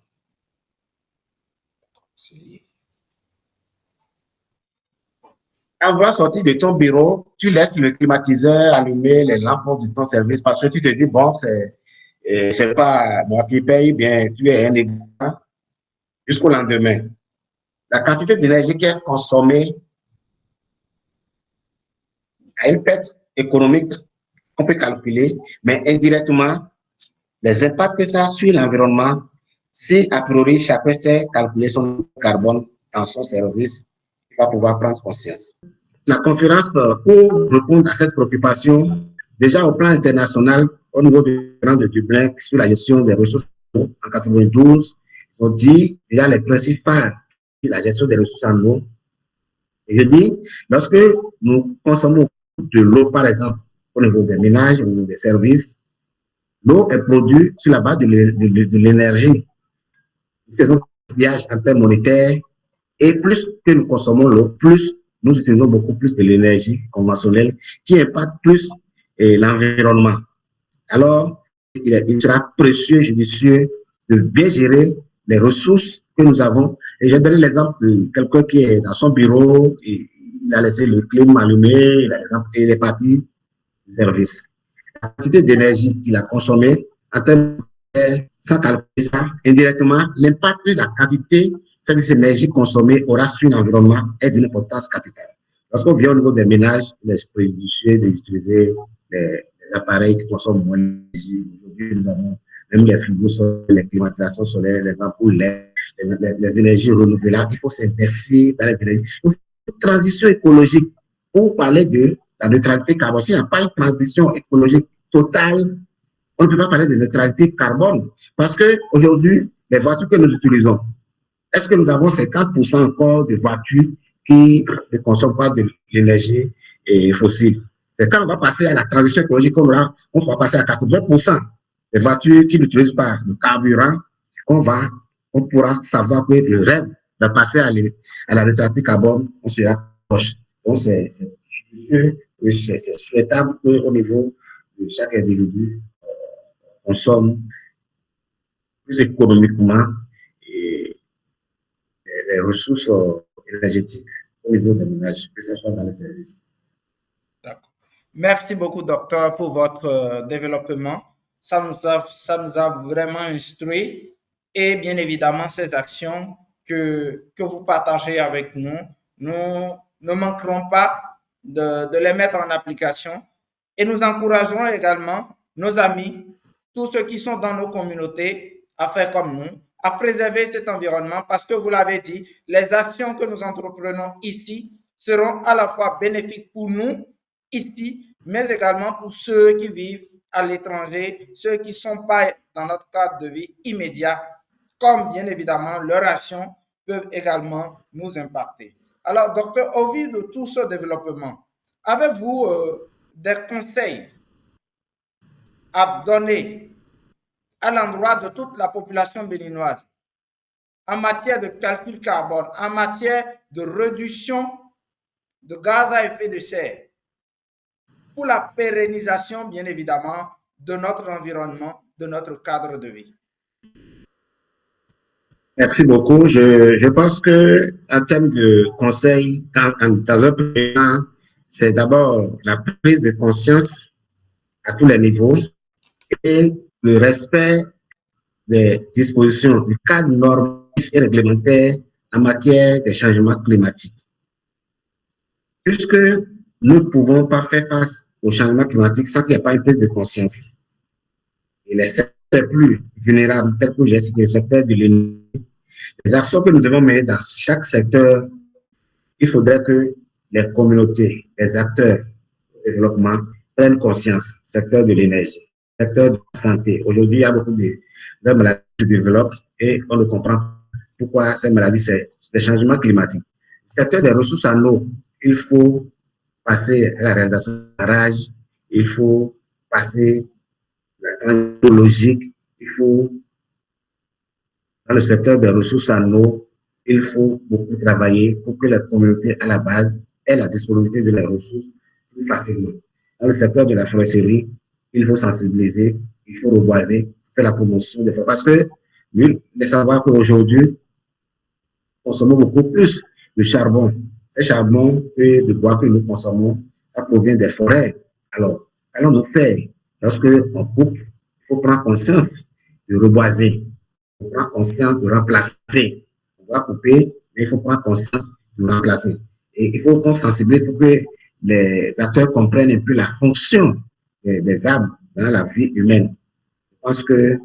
S2: Quand vous sortir de ton bureau, tu laisses le climatiseur allumé, les lampes de ton service, parce que tu te dis, bon, c'est pas moi qui paye, bien, tu es un égout jusqu'au lendemain. La quantité d'énergie qui est consommée a une perte économique qu'on peut calculer, mais indirectement, les impacts que ça a sur l'environnement, si a priori chacun sait calculer son carbone dans son service, il va pouvoir prendre conscience. La conférence, pour répondre à cette préoccupation, déjà au plan international, au niveau du plan de Dublin sur la gestion des ressources en 92, ils ont dit il y a les principes phares de la gestion des ressources en eau. Et je dis, lorsque nous consommons de l'eau, par exemple, au niveau des ménages, au niveau des services, l'eau est produite sur la base de l'énergie. C'est un gaspillage en termes monétaires. Et plus que nous consommons l'eau, plus nous utilisons beaucoup plus de l'énergie conventionnelle qui impacte plus l'environnement. Alors, il sera précieux, judicieux de bien gérer les ressources que nous avons. Et j'ai donné l'exemple de quelqu'un qui est dans son bureau, et il a laissé le clim allumé, il est parti du service. La quantité d'énergie qu'il a consommée, en termes sans calculer ça, indirectement, l'impact de la quantité de cette énergie consommée aura sur l'environnement est d'une importance capitale. Lorsqu'on vient au niveau des ménages, il est préjudicieux d'utiliser les appareils qui consomment moins d'énergie. Aujourd'hui, nous avons même les frigos solaires, les climatisations solaires, les ampoules LED, les énergies renouvelables. Il faut s'investir dans les énergies. Il faut une transition écologique. Pour parler de la neutralité carbone, s'il n'y a pas une transition écologique totale, on ne peut pas parler de neutralité carbone. Parce qu'aujourd'hui, les voitures que nous utilisons, est-ce que nous avons 50% encore de voitures qui ne consomment pas de l'énergie fossile? C'est quand on va passer à la transition écologique, on va passer à 80% des voitures qui n'utilisent pas le carburant, on pourra savoir que le rêve de passer à la neutralité carbone, on sera proche. Donc, c'est souhaitable qu'au niveau de chaque individu, consomme plus économiquement les ressources énergétiques au niveau des ménages, que ce soit dans les services.
S1: D'accord. Merci beaucoup, docteur, pour votre développement. Ça nous a vraiment instruit et bien évidemment, ces actions que vous partagez avec nous, nous ne manquerons pas de les mettre en application et nous encouragerons également nos amis, tous ceux qui sont dans nos communautés, à faire comme nous, à préserver cet environnement parce que vous l'avez dit, les actions que nous entreprenons ici seront à la fois bénéfiques pour nous ici, mais également pour ceux qui vivent à l'étranger, ceux qui ne sont pas dans notre cadre de vie immédiat, comme bien évidemment leurs actions peuvent également nous impacter. Alors, docteur, au vu de tout ce développement, avez-vous des conseils à donner à l'endroit de toute la population béninoise en matière de calcul carbone, en matière de réduction de gaz à effet de serre, pour la pérennisation, bien évidemment, de notre environnement, de notre cadre de vie?
S2: Merci beaucoup. Je pense que en termes de conseils, dans un premier temps, c'est d'abord la prise de conscience à tous les niveaux et le respect des dispositions du cadre normatif et réglementaire en matière de changement climatique. Puisque nous ne pouvons pas faire face au changement climatique sans qu'il n'y ait pas une prise de conscience. Et les secteurs les plus vulnérables, tels que j'ai cité le secteur de l'énergie, Les actions que nous devons mener dans chaque secteur, il faudrait que les communautés, les acteurs du développement prennent conscience. Secteur de l'énergie, secteur de la santé. Aujourd'hui, il y a beaucoup de maladies qui se développent et on ne comprend pas pourquoi ces maladies, c'est des changements climatiques. Secteur des ressources en eau, il faut passer à la réalisation de barrages, il faut passer à la biologique, il faut, dans le secteur des ressources en eau, il faut beaucoup travailler pour que les communautés à la base aient la disponibilité de les ressources plus facilement. Dans le secteur de la foresterie, il faut sensibiliser, il faut reboiser, faire la promotion des forêts. Parce que, il faut savoir qu'aujourd'hui, consommons beaucoup plus de charbon. Ce charbon et de bois que nous consommons, ça provient des forêts. Alors, allons-nous faire? Lorsque on coupe, il faut prendre conscience de reboiser. Il faut prendre conscience de remplacer. On doit couper, mais il faut prendre conscience de remplacer. Et il faut qu'on sensibilise pour que les acteurs comprennent un peu la fonction des arbres dans la vie humaine. Je pense que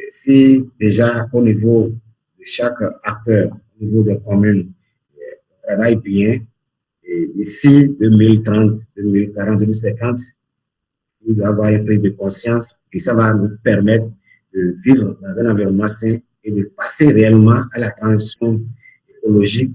S2: si déjà au niveau de chaque acteur, au niveau des communes, on travaille bien, d'ici 2030, 2040, 2050, il doit y avoir une prise de conscience et ça va nous permettre de vivre dans un environnement sain et de passer réellement à la transition écologique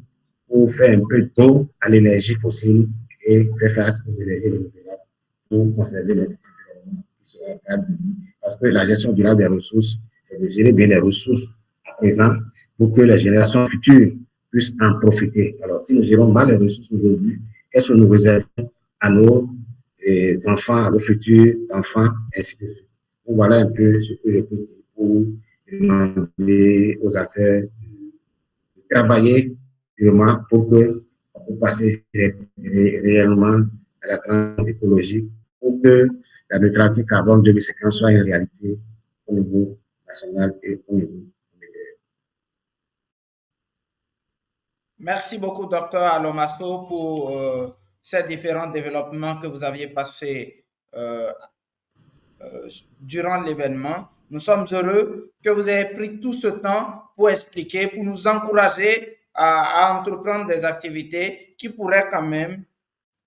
S2: pour faire un peu d'eau à l'énergie fossile et faire face aux énergies renouvelables pour conserver notre environnement qui sera cadre de vie. Parce que la gestion durable des ressources, c'est de gérer bien les ressources à présent pour que les générations futures puissent en profiter. Alors, si nous gérons mal les ressources aujourd'hui, qu'est-ce que nous réservons à nos enfants, à nos futurs enfants, ainsi de suite. Donc, voilà un peu ce que je peux dire pour demander aux acteurs de travailler durement pour que on puisse passer réellement à la transition écologique pour que la neutralité carbone 2050 soit une réalité au niveau national et au niveau mondial.
S1: Merci beaucoup, docteur Alomaso, pour ces différents développements que vous aviez passés euh, durant l'événement. Nous sommes heureux que vous ayez pris tout ce temps pour expliquer, pour nous encourager à entreprendre des activités qui pourraient quand même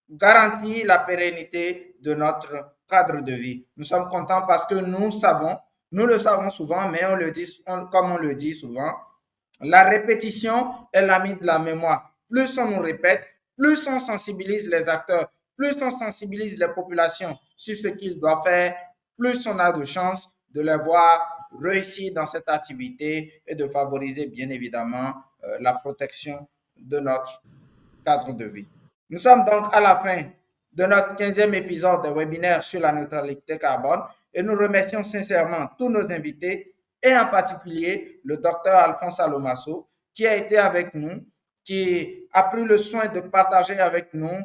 S1: garantir la pérennité de notre cadre de vie. Nous sommes contents parce que nous le savons souvent, mais on le dit, comme on le dit souvent, la répétition est l'ami de la mémoire. Plus on nous répète, plus on sensibilise les acteurs, plus on sensibilise les populations sur ce qu'ils doivent faire, plus on a de chances de les voir réussir dans cette activité et de favoriser bien évidemment la protection de notre cadre de vie. Nous sommes donc à la fin de notre 15e épisode de webinaire sur la neutralité carbone et nous remercions sincèrement tous nos invités et en particulier le docteur Alphonse Alomaso qui a été avec nous, qui a pris le soin de partager avec nous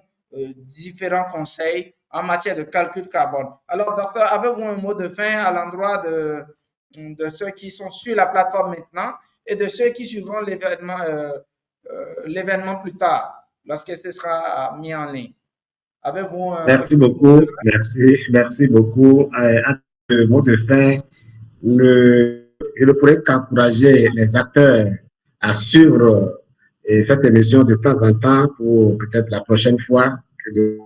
S1: différents conseils en matière de calcul carbone. Alors, docteur, avez-vous un mot de fin à l'endroit de ceux qui sont sur la plateforme maintenant et de ceux qui suivront l'événement plus tard? Lorsque ce sera mis en ligne. Avez-vous un
S2: Merci beaucoup, merci beaucoup. Le mot de fin, je ne pourrais qu'encourager les acteurs à suivre cette émission de temps en temps pour peut-être la prochaine fois que les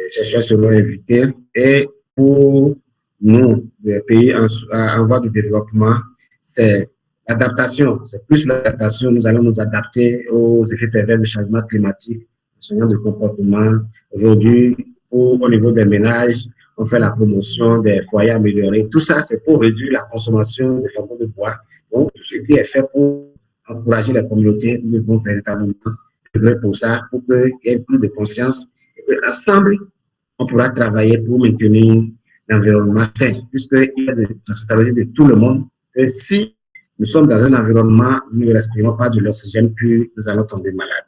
S2: chercheurs seront invités. Et pour nous, les pays en voie de développement, c'est l'adaptation. C'est plus l'adaptation. Nous allons nous adapter aux effets pervers du changement climatique, changement de comportement. Aujourd'hui, au niveau des ménages, on fait la promotion des foyers améliorés. Tout ça, c'est pour réduire la consommation de flambeaux de bois. Donc, tout ce qui est fait pour encourager les communautés, nous devons véritablement œuvrer pour ça, pour qu'il y ait plus de conscience et qu'ensemble, on pourra travailler pour maintenir l'environnement sain, puisqu'il y a de la responsabilité de tout le monde. Et si nous sommes dans un environnement où nous ne respirons pas de l'oxygène pur, nous allons tomber malades.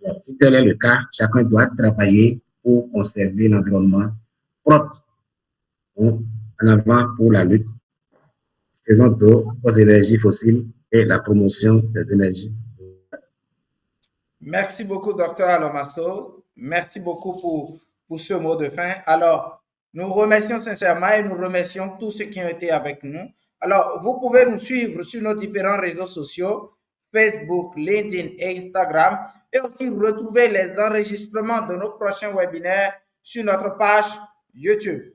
S2: Alors, si tel est le cas, chacun doit travailler pour conserver l'environnement propre. Donc, en avant pour la lutte, faisons d'eau aux énergies fossiles et la promotion des énergies.
S1: Merci beaucoup, docteur Alomaso. Merci beaucoup pour ce mot de fin. Alors, nous remercions sincèrement et nous remercions tous ceux qui ont été avec nous. Alors, vous pouvez nous suivre sur nos différents réseaux sociaux, Facebook, LinkedIn et Instagram, et aussi retrouver les enregistrements de nos prochains webinaires sur notre page YouTube.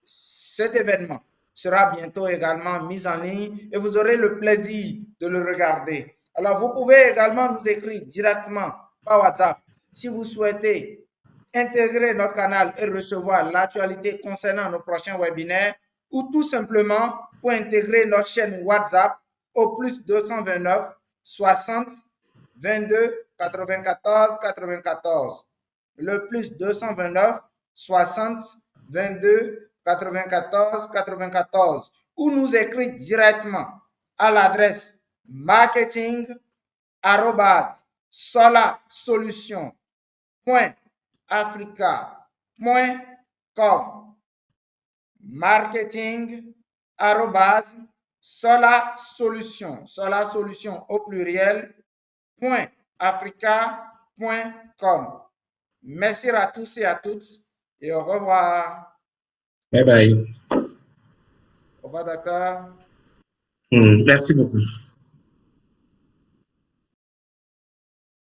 S1: Cet événement sera bientôt également mis en ligne et vous aurez le plaisir de le regarder. Alors, vous pouvez également nous écrire directement par WhatsApp si vous souhaitez intégrer notre canal et recevoir l'actualité concernant nos prochains webinaires ou tout simplement pour intégrer notre chaîne WhatsApp au plus 229 60 22 94 94. Le plus 229 60 22 94 94 ou nous écrire directement à l'adresse marketing@solasolution.africa.com. marketing@solasolution, solasolution au pluriel, .africa.com. Merci à tous et à toutes et au revoir.
S2: Bye bye.
S1: Au revoir, Dakar.
S2: Merci beaucoup.